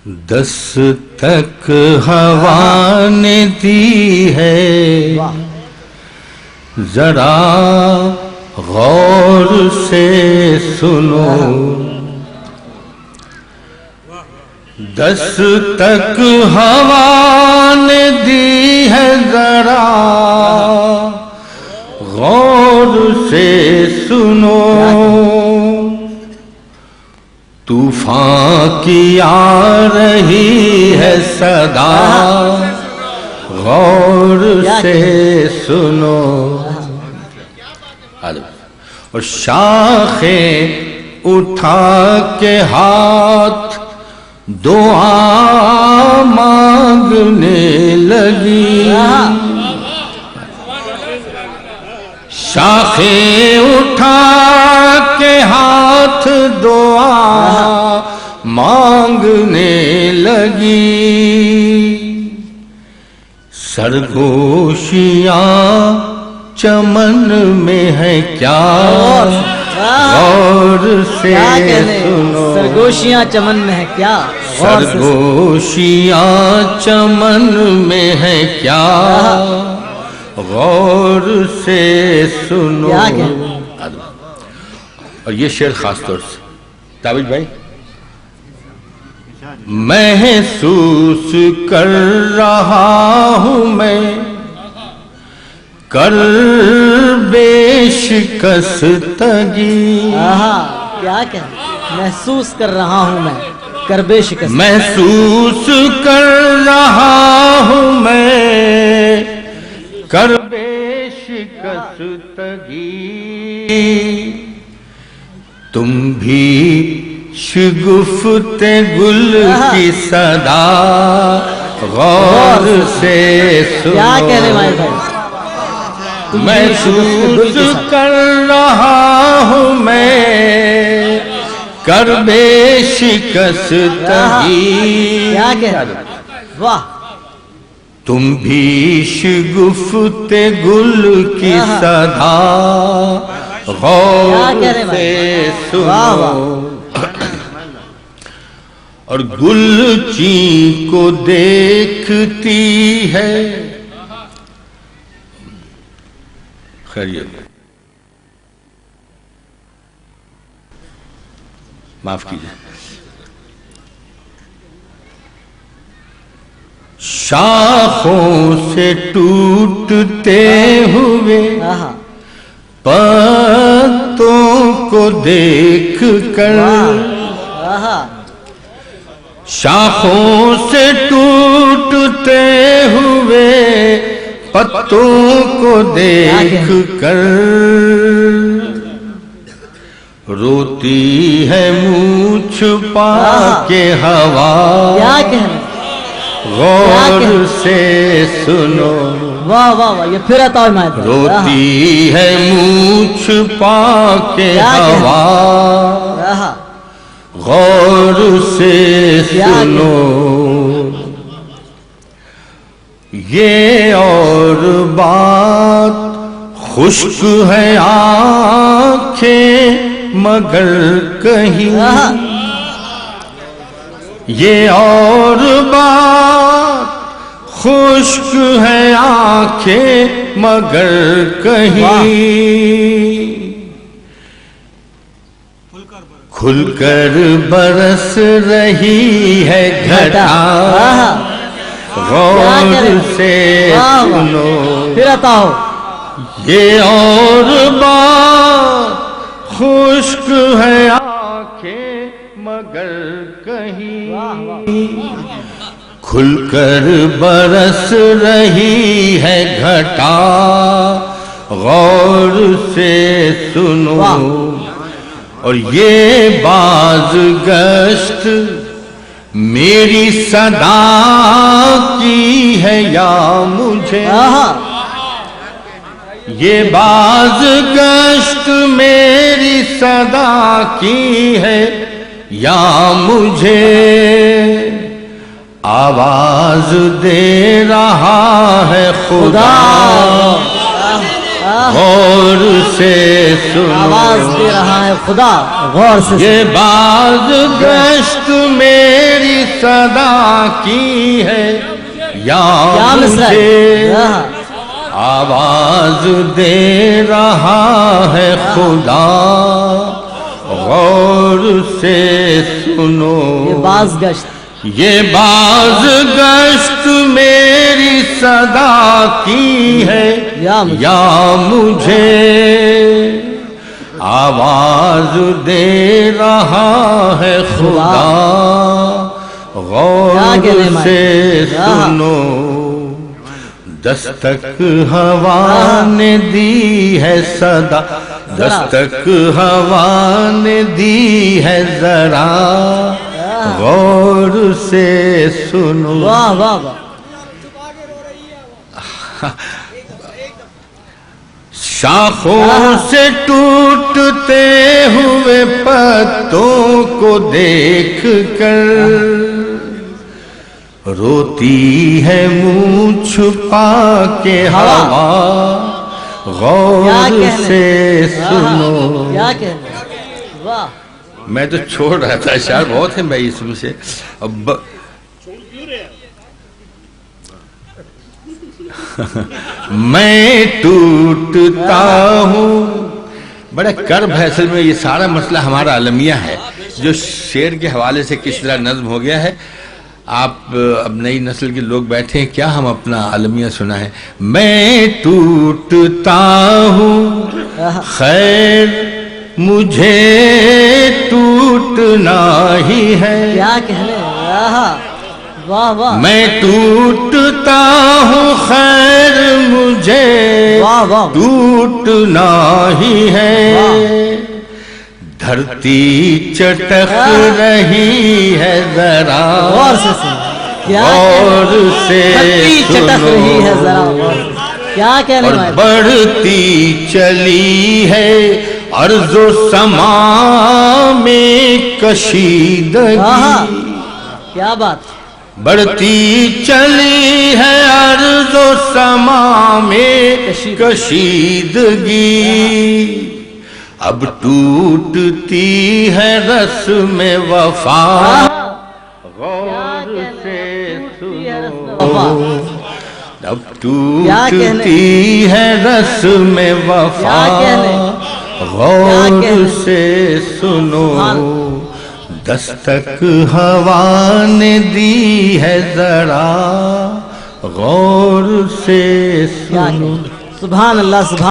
دستک ہوا نے دی ہے ذرا غور سے سنو، دستک ہوا نے دی ہے ذرا غور سے سنو، طوفان کی آ رہی ہے صدا غور سے سنو، اور شاخیں اٹھا کے ہاتھ دعا مانگنے لگی، شاخیں اٹھا کے ہاتھ دعا مانگنے لگی، سرگوشیاں چمن میں ہے کیا غور سے سنو، سرگوشیاں چمن میں ہے کیا، سرگوشیاں چمن میں ہے کیا غور سے سنو۔ اور یہ شعر خاص طور سے تابج بھائی، محسوس کر رہا ہوں میں کر بے شکستگی، کیا محسوس کر رہا ہوں میں کر بے شکستگی، محسوس کر رہا ہوں میں کر بے شکستگی، تم بھی شگفت گل کی صدا غور سے سنو، کیا کہنے والے بھائی، محسوس کر رہا ہوں میں کر بے شکستگی، کیا کہنے، واہ، تم بھی شگفت گل کی صدا غور سے سنو، اور گلچین کو دیکھتی ہے، خیریت معاف کیجیے، شاخوں سے ٹوٹتے ہوئے پتوں کو دیکھ کر، شاخوں سے ٹوٹتے ہوئے پتوں کو دیکھ کر، روتی ہے منہ چھپا کے ہوا غور سے سنو، واہ واہ واہ، یہ پھر آتا ہے، روتی ہے منہ چھپا کے ہوا غور سے سنو، یہ اور بات خشک ہے آنکھیں مگر کہیں، یہ اور بات خشک ہے آنکھیں مگر کہیں، کھل کر برس رہی ہے گھٹا غور سے سنو، پھر آتا ہو، یہ اور بات خشک ہے آنکھیں مگر کہیں، کھل کر برس رہی ہے گھٹا غور سے سنو، اور یہ باز گشت میری صدا کی ہے یا مجھے، یہ باز گشت میری صدا کی ہے یا مجھے، آواز دے رہا ہے خدا غور سے سنو، آواز دے رہا ہے خدا غور سے، یہ باز گشت میری صدا کی ہے یا کیا مصرع ہے؟ مجھے ہاں۔ آواز دے رہا ہے خدا غور سے سنو یہ باز گشت یہ باز گشت میری صدا کی ہے یا مجھے آواز دے رہا ہے خدا غور سے سنو دستک ہوا نے دی ہے صدا دستک ہوا نے دی ہے ذرا غور سے سنو واہ واہ واہ شاخوں سے ٹوٹتے ہوئے پتوں کو دیکھ کر روتی ہے منہ چھپا کے ہوا غور سے سنو کیا کہنے واہ میں تو چھوڑ رہا تھا اشعار بہت ہے میں اس میں سے اب میں ٹوٹتا ہوں بڑا کرب ہے اصل میں یہ سارا مسئلہ ہمارا عالمیہ ہے جو شعر کے حوالے سے کس طرح نظم ہو گیا ہے آپ اب نئی نسل کے لوگ بیٹھے ہیں کیا ہم اپنا عالمیہ سنا ہے میں ٹوٹتا ہوں خیر مجھے ٹوٹنا ہی ہے کیا کہنے واہ واہ میں ٹوٹتا ہوں خیر مجھے واہ واہ ٹوٹنا ہی ہے دھرتی چٹک رہی ہے ذرا غور سے سن غور سے چٹک رہی ہے ذرا غور سے کیا کہنے اور بڑھتی چلی ہے ارض و سما میں کشیدگی کیا بات بڑھتی چلی ہے ارض و سما میں کشیدگی اب ٹوٹتی ہے رسم وفا غور سے سنو اب ٹوٹتی ہے رسم وفا غور سے سنو دستک ہوا نے دی ہے ذرا غور سے سنو سبحان اللہ سبحان